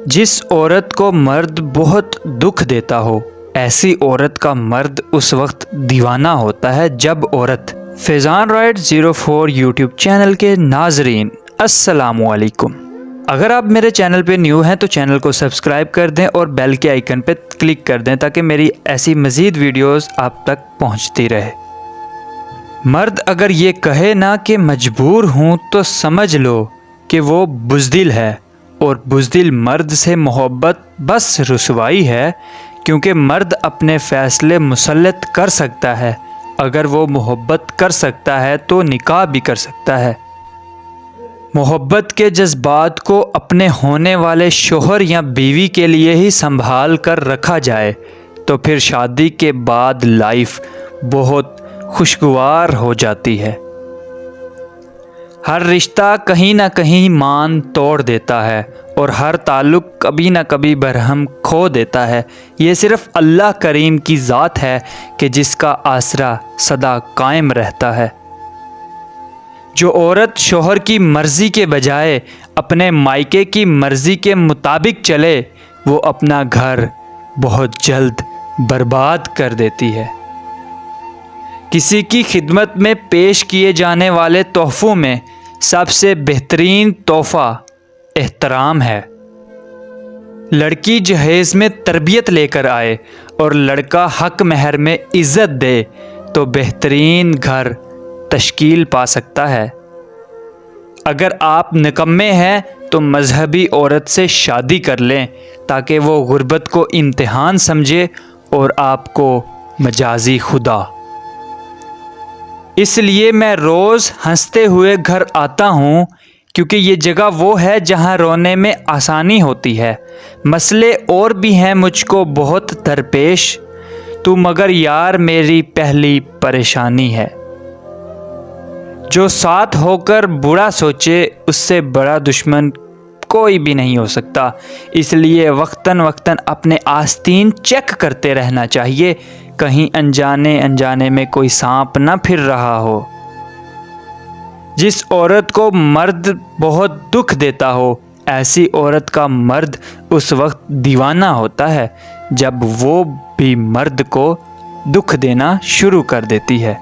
جس عورت کو مرد بہت دکھ دیتا ہو، ایسی عورت کا مرد اس وقت دیوانہ ہوتا ہے جب عورت۔ فیضان رائٹ 04 یوٹیوب چینل کے ناظرین، السلام علیکم۔ اگر آپ میرے چینل پہ نیو ہیں تو چینل کو سبسکرائب کر دیں اور بیل کے آئیکن پہ کلک کر دیں تاکہ میری ایسی مزید ویڈیوز آپ تک پہنچتی رہے۔ مرد اگر یہ کہے نا کہ مجبور ہوں تو سمجھ لو کہ وہ بزدل ہے، اور بزدل مرد سے محبت بس رسوائی ہے، کیونکہ مرد اپنے فیصلے مسلط کر سکتا ہے۔ اگر وہ محبت کر سکتا ہے تو نکاح بھی کر سکتا ہے۔ محبت کے جذبات کو اپنے ہونے والے شوہر یا بیوی کے لیے ہی سنبھال کر رکھا جائے تو پھر شادی کے بعد لائف بہت خوشگوار ہو جاتی ہے۔ ہر رشتہ کہیں نہ کہیں مان توڑ دیتا ہے اور ہر تعلق کبھی نہ کبھی برہم کھو دیتا ہے۔ یہ صرف اللہ کریم کی ذات ہے کہ جس کا آسرا سدا قائم رہتا ہے۔ جو عورت شوہر کی مرضی کے بجائے اپنے مائکے کی مرضی کے مطابق چلے، وہ اپنا گھر بہت جلد برباد کر دیتی ہے۔ کسی کی خدمت میں پیش کیے جانے والے تحفوں میں سب سے بہترین تحفہ احترام ہے۔ لڑکی جہیز میں تربیت لے کر آئے اور لڑکا حق مہر میں عزت دے تو بہترین گھر تشکیل پا سکتا ہے۔ اگر آپ نکمے ہیں تو مذہبی عورت سے شادی کر لیں تاکہ وہ غربت کو امتحان سمجھے اور آپ کو مجازی خدا۔ اس لیے میں روز ہنستے ہوئے گھر آتا ہوں، کیونکہ یہ جگہ وہ ہے جہاں رونے میں آسانی ہوتی ہے۔ مسئلے اور بھی ہیں مجھ کو بہت درپیش، تو مگر یار میری پہلی پریشانی ہے۔ جو ساتھ ہو کر برا سوچے اس سے بڑا دشمن کوئی بھی نہیں ہو سکتا۔ اس لیے وقتاً وقتاً اپنے آستین چیک کرتے رہنا چاہیے، کہیں انجانے میں کوئی سانپ نہ پھر رہا ہو۔ جس عورت کو مرد بہت دکھ دیتا ہو، ایسی عورت کا مرد اس وقت دیوانہ ہوتا ہے جب وہ بھی مرد کو دکھ دینا شروع کر دیتی ہے۔